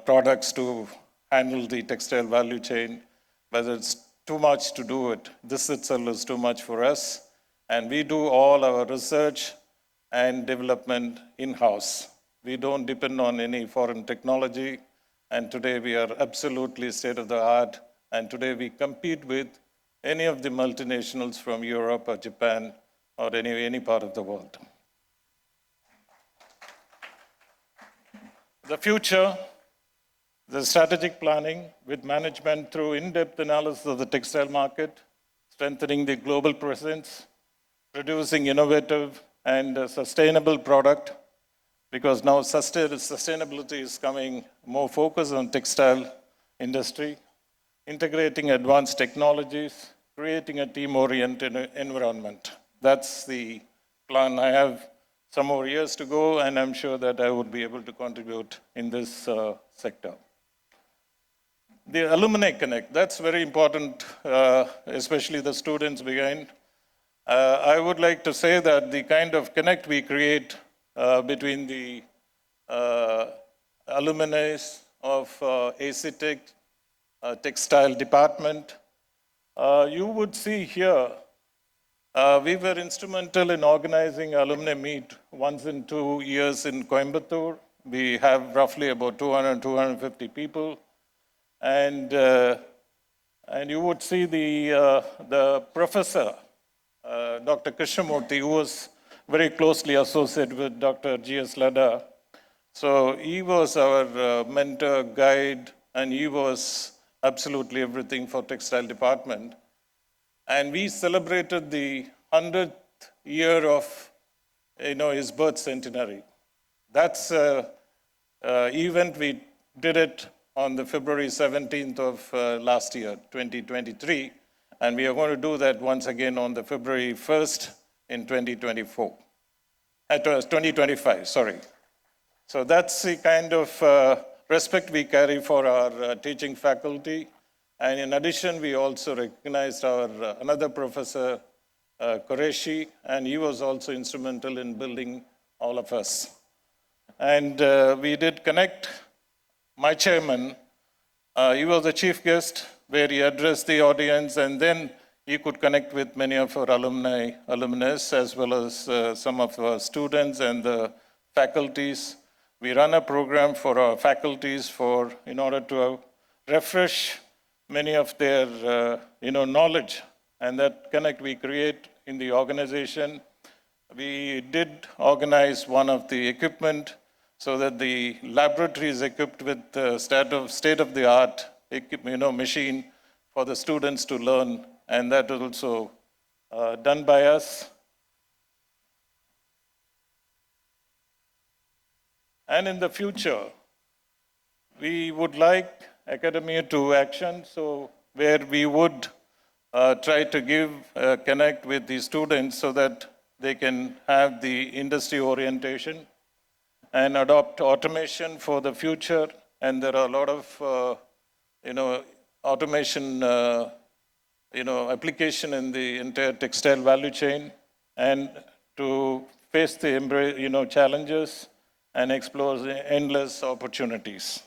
products to handle the textile value chain, whether it's too much to do it. This itself is too much for us. And we do all our research and development in-house. We don't depend on any foreign technology. And today we are absolutely state of the art. And today we compete with any of the multinationals from Europe or Japan or any part of the world. The future, the strategic planning with management through in-depth analysis of the textile market, strengthening the global presence, producing innovative and sustainable product, because now sustainability is coming more focused on textile industry, integrating advanced technologies, creating a team-oriented environment. That's the plan. I have some more years to go, and I'm sure that I would be able to contribute in this sector. The Alumni Connect, that's very important, especially the students behind. I would like to say that the kind of connect we create between the alumni of AC Tech textile department, you would see here, we were instrumental in organizing alumni meet once in 2 years in Coimbatore We have roughly about 200, 250 people. And you would see the professor, Dr. Krishnamurthy, who was very closely associated with Dr. G.S. Ladda. So he was our mentor, guide, and he was absolutely everything for textile department. And we celebrated the 100th year of, his birth centenary. That's an event, we did it on the February 17th of last year, 2023. And we are going to do that once again on the February 1st in 2024. 2025, sorry. So that's the kind of respect we carry for our teaching faculty. And in addition, we also recognized our another professor, Qureshi, and he was also instrumental in building all of us. And we did connect my chairman. He was the chief guest where he addressed the audience, and then he could connect with many of our alumnus, as well as some of our students and the faculties. We run a program for our faculties in order to refresh many of their knowledge, and that connect we create in the organization. We did organize one of the equipment so that the laboratory is equipped with state-of-the-art machine for the students to learn, and that is also done by us. And in the future, we would like academia to action, so where we would try to connect with the students so that they can have the industry orientation and adopt automation for the future. And there are a lot of, automation, application in the entire textile value chain, and to face the, challenges and explore the endless opportunities.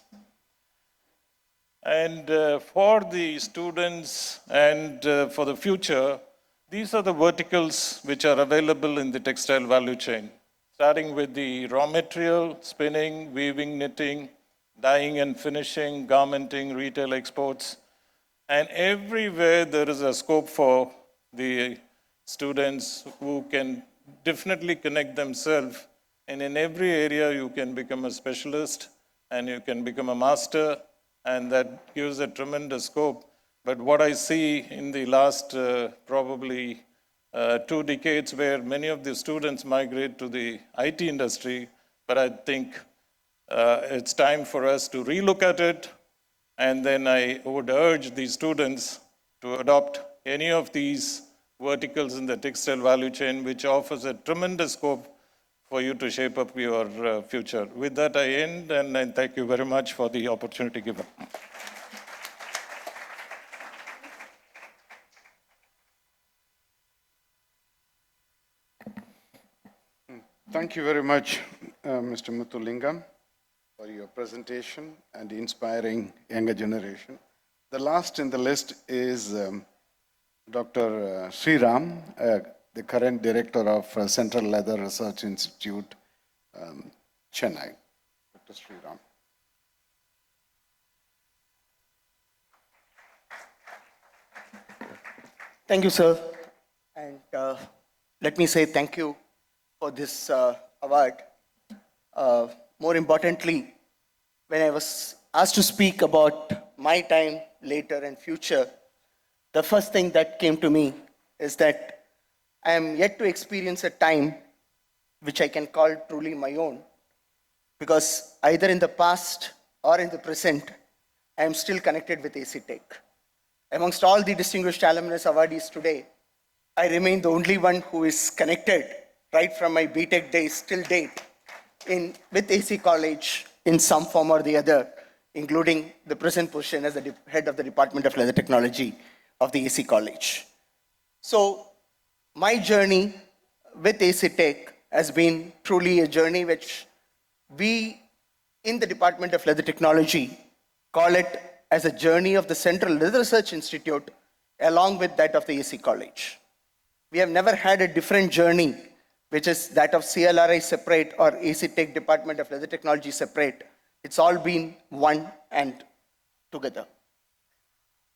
And for the students and for the future, these are the verticals which are available in the textile value chain, starting with the raw material, spinning, weaving, knitting, dyeing and finishing, garmenting, retail exports. And everywhere there is a scope for the students who can definitely connect themselves. And in every area you can become a specialist and you can become a master, and that gives a tremendous scope. But what I see in the last probably 2 decades, where many of the students migrate to the IT industry, but I think it's time for us to relook at it. And then I would urge the students to adopt any of these verticals in the textile value chain, which offers a tremendous scope for you to shape up your future. With that, I end, and I thank you very much for the opportunity given. Thank you very much, Mr. Muthulingam, for your presentation and inspiring younger generation. The last in the list is Dr. Sriram, the current director of Central Leather Research Institute, Chennai. Dr. Sriram. Thank you, sir. And let me say thank you for this award. More importantly, when I was asked to speak about my time later and future, the first thing that came to me is that I am yet to experience a time which I can call truly my own, because either in the past or in the present, I am still connected with AC Tech. Amongst all the distinguished alumnus awardees today, I remain the only one who is connected right from my BTech days till date with AC College in some form or the other, including the present position as the head of the Department of Leather Technology of the AC College. So my journey with AC Tech has been truly a journey which we in the Department of Leather Technology call it as a journey of the Central Leather Research Institute along with that of the AC College. We have never had a different journey which is that of CLRI separate or AC Tech Department of Leather Technology separate. It's all been one and together.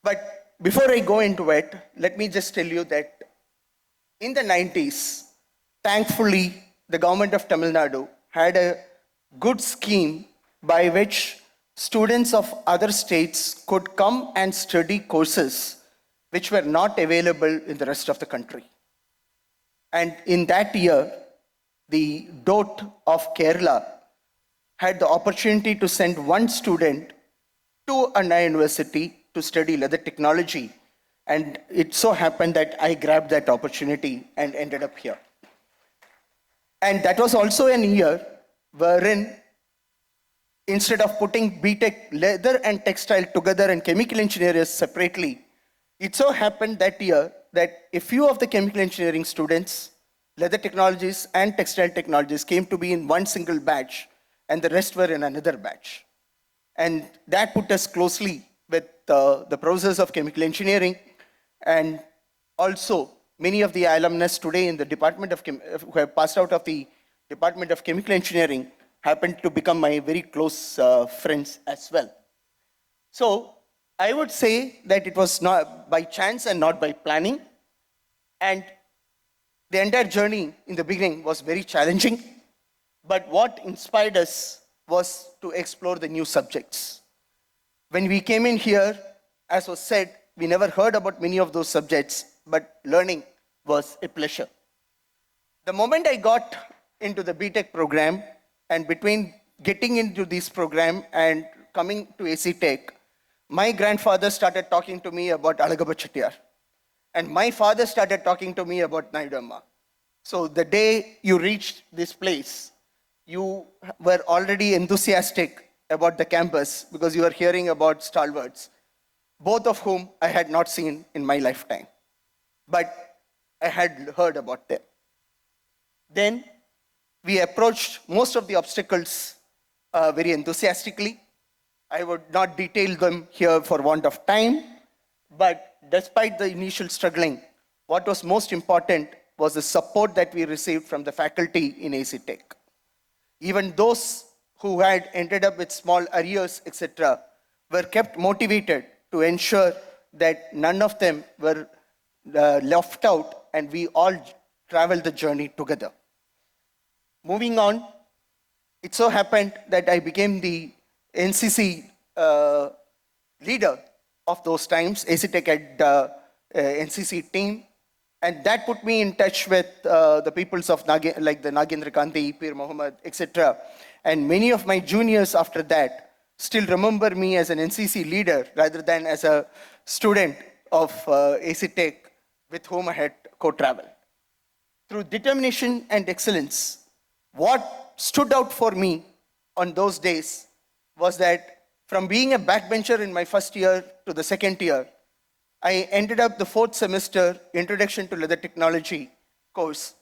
But before I go into it, let me just tell you that in the 90s, thankfully, the government of Tamil Nadu had a good scheme by which students of other states could come and study courses which were not available in the rest of the country. And in that year, the DOT of Kerala had the opportunity to send one student to Anna University to study leather technology. And it so happened that I grabbed that opportunity and ended up here. And that was also an year wherein instead of putting BTech leather and textile together and chemical engineers separately, it so happened that year that a few of the chemical engineering students, leather technologies and textile technologies came to be in one single batch and the rest were in another batch. And that put us closely with the process of chemical engineering, and also many of the alumnus today in the Department of who have passed out of the Department of Chemical Engineering happened to become my very close friends as well. So I would say that it was not by chance and not by planning. And the entire journey in the beginning was very challenging. But what inspired us was to explore the new subjects. When we came in here, as was said, we never heard about many of those subjects, but learning was a pleasure. The moment I got into the BTech program, and between getting into this program and coming to AC Tech, my grandfather started talking to me about Alagappa Chettiar. And my father started talking to me about Naidu Amma. So the day you reached this place, you were already enthusiastic about the campus because you were hearing about stalwarts, both of whom I had not seen in my lifetime. But I had heard about them. Then we approached most of the obstacles very enthusiastically. I would not detail them here for want of time, but despite the initial struggling, what was most important was the support that we received from the faculty in AC Tech. Even those who had ended up with small arrears, etc., were kept motivated to ensure that none of them were left out and we all traveled the journey together. Moving on, it so happened that I became the NCC leader of those times. AC Tech had NCC team, and that put me in touch with the peoples of like the Nagendra Gandhi, Pir Muhammad, etc. And many of my juniors after that still remember me as an NCC leader rather than as a student of AC Tech with whom I had co-traveled. Through determination and excellence, what stood out for me on those days was that from being a backbencher in my first year to the second year, I ended up the fourth semester Introduction to Leather Technology course.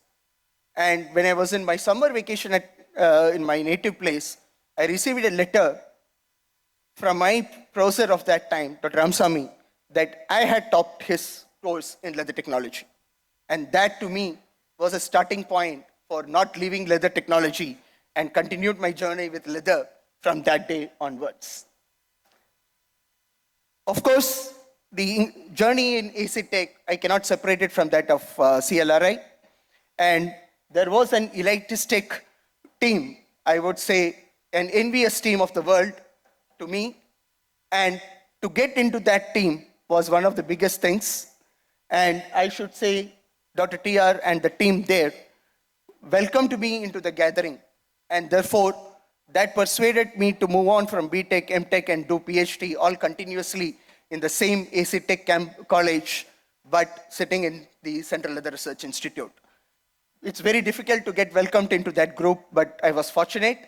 And when I was in my summer vacation in my native place, I received a letter from my professor of that time, Dr. Ramsamy, that I had topped his course in leather technology. And that to me was a starting point for not leaving leather technology and continued my journey with leather from that day onwards. Of course, the journey in AC Tech, I cannot separate it from that of CLRI. And there was an elitistic team, I would say an envious team of the world to me. And to get into that team was one of the biggest things. And I should say Dr. TR and the team there welcomed me into the gathering. And therefore, that persuaded me to move on from BTech, MTech, and do PhD all continuously in the same AC Tech college, but sitting in the Central Leather Research Institute. It's very difficult to get welcomed into that group, but I was fortunate,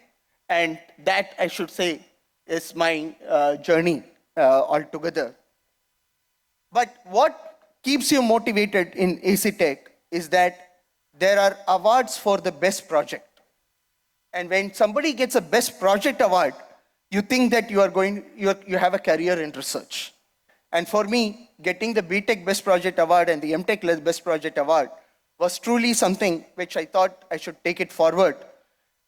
and that, I should say, is my journey altogether. But what keeps you motivated in AC Tech is that there are awards for the best project. And when somebody gets a best project award, you think that you have a career in research. And for me, getting the BTech Best Project Award and the MTech Best Project Award was truly something which I thought I should take it forward.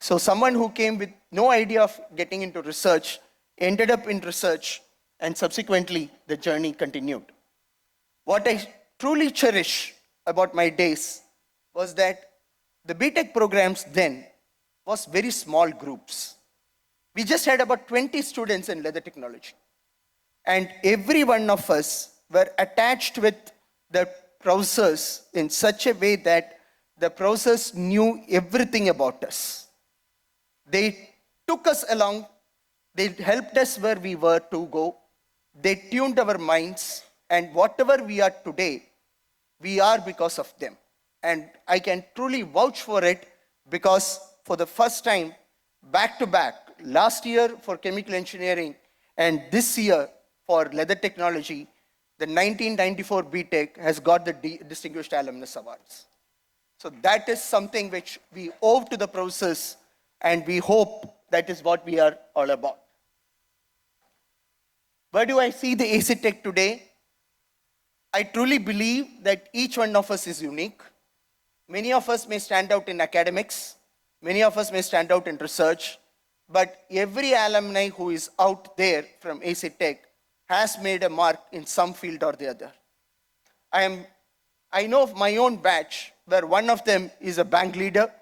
So someone who came with no idea of getting into research ended up in research, and subsequently the journey continued. What I truly cherish about my days was that the BTech programs then was very small groups. We just had about 20 students in leather technology. And every one of us were attached with the professors in such a way that the professors knew everything about us. They took us along, they helped us where we were to go, they tuned our minds, and whatever we are today, we are because of them. And I can truly vouch for it because for the first time, back to back, last year for chemical engineering and this year for leather technology, the 1994 BTech has got the Distinguished Alumnus Awards. So that is something which we owe to the process, and we hope that is what we are all about. Where do I see the AC Tech today? I truly believe that each one of us is unique. Many of us may stand out in academics, many of us may stand out in research, but every alumni who is out there from AC Tech has made a mark in some field or the other. I know of my own batch where one of them is a bank leader,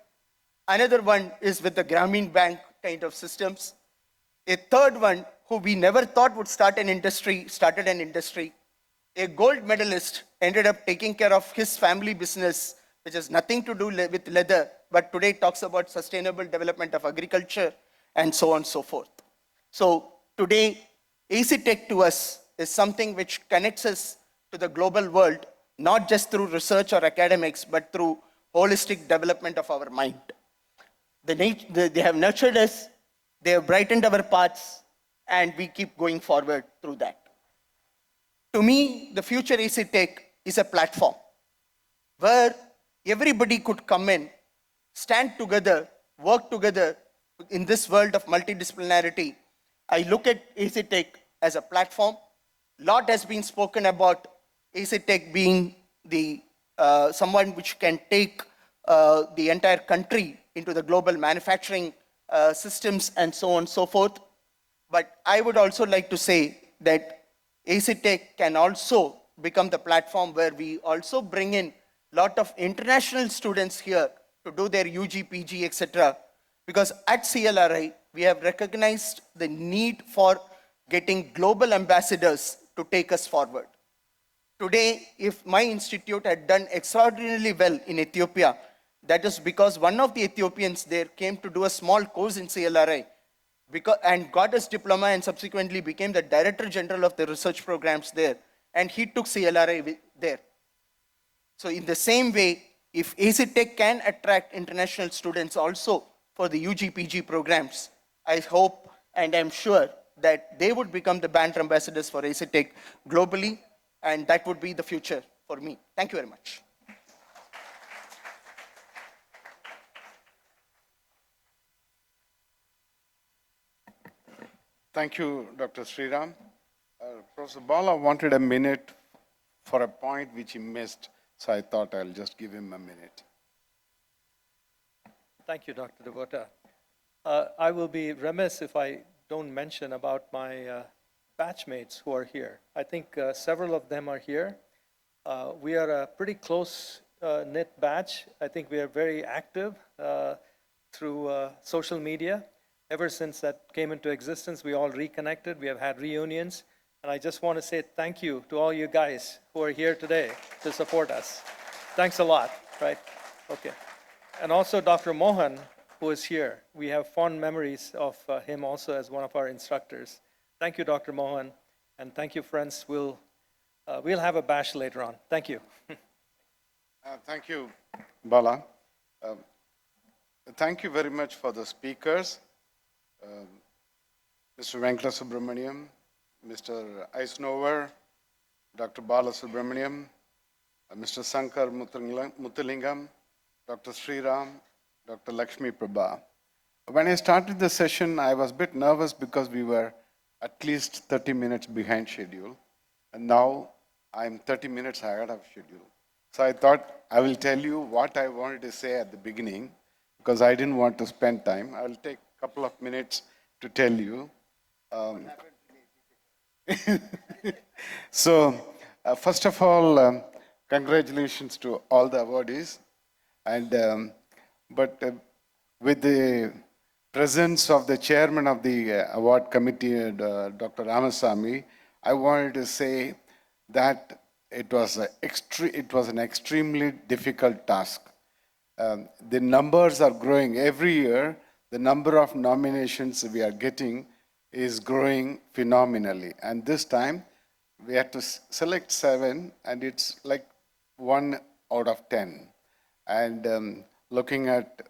another one is with the Grameen Bank kind of systems, a third one who we never thought would start an industry, started an industry. A gold medalist ended up taking care of his family business, which has nothing to do with leather, but today talks about sustainable development of agriculture and so on and so forth. So today, AC Tech to us is something which connects us to the global world, not just through research or academics, but through holistic development of our mind. They have nurtured us, they have brightened our paths, and we keep going forward through that. To me, the future AC Tech is a platform where everybody could come in, stand together, work together in this world of multidisciplinarity. I look at AC Tech as a platform. Lot has been spoken about AC Tech being the someone which can take the entire country into the global manufacturing systems and so on and so forth. But I would also like to say that AC Tech can also become the platform where we also bring in a lot of international students here to do their UG, PG, etc. Because at CLRI, we have recognized the need for getting global ambassadors to take us forward. Today, if my institute had done extraordinarily well in Ethiopia, that is because one of the Ethiopians there came to do a small course in CLRI and got his diploma and subsequently became the Director General of the research programs there. And he took CLRI there. So in the same way, if AC Tech can attract international students also for the UG, PG programs, I hope and I'm sure that they would become the brand ambassadors for AC Tech globally, and that would be the future for me. Thank you very much. Thank you, Dr. Sriram. Professor Bala wanted a minute for a point which he missed, so I thought I'll just give him a minute. Thank you, Dr. Devota. I will be remiss if I don't mention about my batchmates who are here. I think several of them are here. We are a pretty close knit batch. I think we are very active through social media. Ever since that came into existence, we all reconnected. We have had reunions. And I just want to say thank you to all you guys who are here today to support us. Thanks a lot, right? Okay. And also Dr. Mohan, who is here. We have fond memories of him also as one of our instructors. Thank you, Dr. Mohan. And thank you, friends. We'll have a bash later on. Thank you. Thank you, Bala. Thank you very much for the speakers. Mr. Venkata Subramaniam, Mr. Eisnover, Dr. Bala Subramaniam, Mr. Sankar Muthulingam, Dr. Sriram, Dr. Lakshmi Prabha. When I started the session, I was a bit nervous because we were at least 30 minutes behind schedule. And now I'm 30 minutes ahead of schedule. So I thought I will tell you what I wanted to say at the beginning because I didn't want to spend time. I will take a couple of minutes to tell you. So, first of all, congratulations to all the awardees. And with the presence of the chairman of the award committee, Dr. Ramasamy, I wanted to say that it was an extremely difficult task. The numbers are growing every year. The number of nominations we are getting is growing phenomenally. And this time, we had to select 7, and it's like 1 out of 10. And looking at,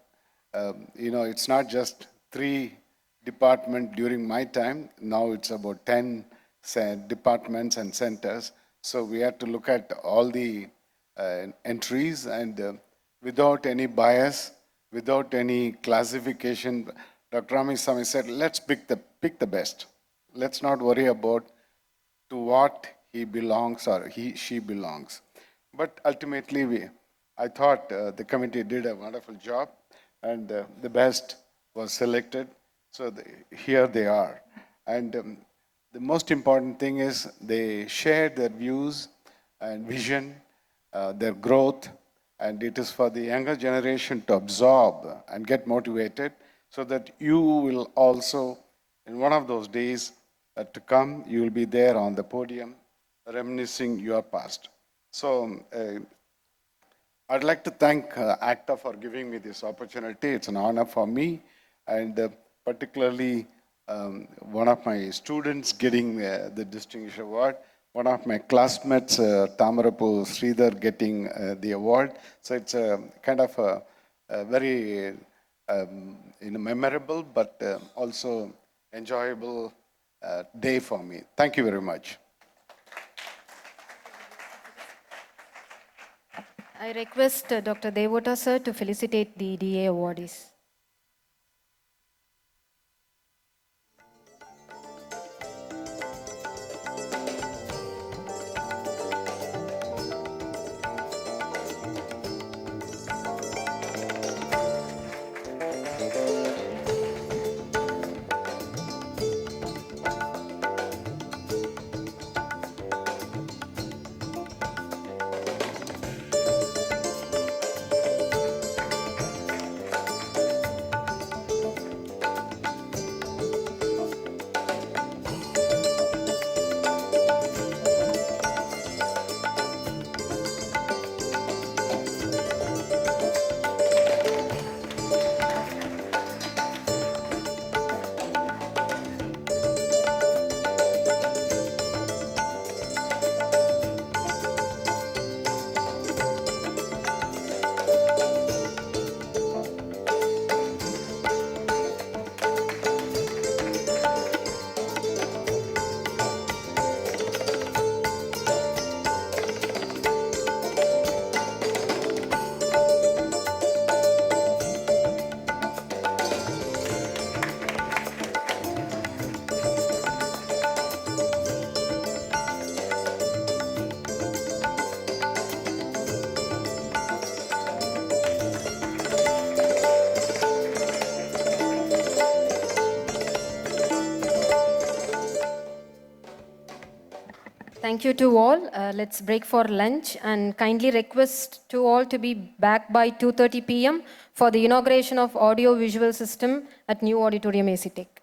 it's not just 3 departments during my time. Now it's about 10 departments and centers. So we had to look at all the entries and without any bias, without any classification. Dr. Ramasamy said, let's pick the best. Let's not worry about to what he belongs or she belongs. But ultimately, I thought the committee did a wonderful job, and the best was selected. So here they are. And the most important thing is they shared their views and vision, their growth, and it is for the younger generation to absorb and get motivated so that you will also, in one of those days to come, you will be there on the podium reminiscing your past. So I'd like to thank ACTA for giving me this opportunity. It's an honor for me, and particularly one of my students getting the Distinguished Award, one of my classmates, Tamarapu Sridhar, getting the award. So it's a kind of a very memorable but also enjoyable day for me. Thank you very much. I request Dr. Devota sir to felicitate the DA awardees. Thank you to all. Let's break for lunch and kindly request to all to be back by 2:30 p.m. for the inauguration of audio visual system at New Auditorium AC Tech.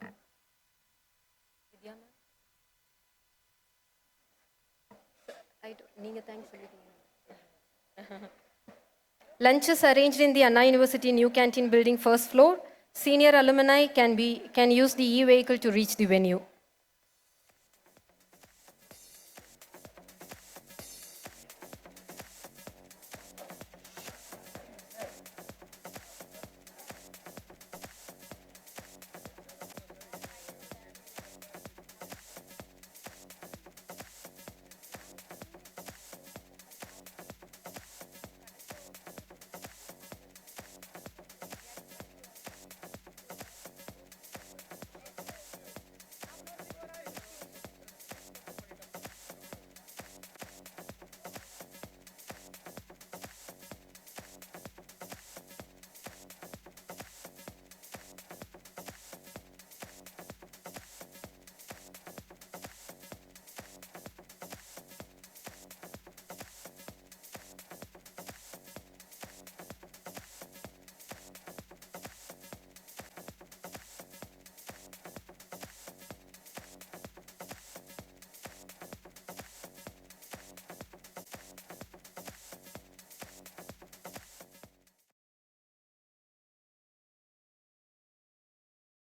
Lunch is arranged in the Anna University New Canteen building, first floor. Senior alumni can use the e-vehicle to reach the venue.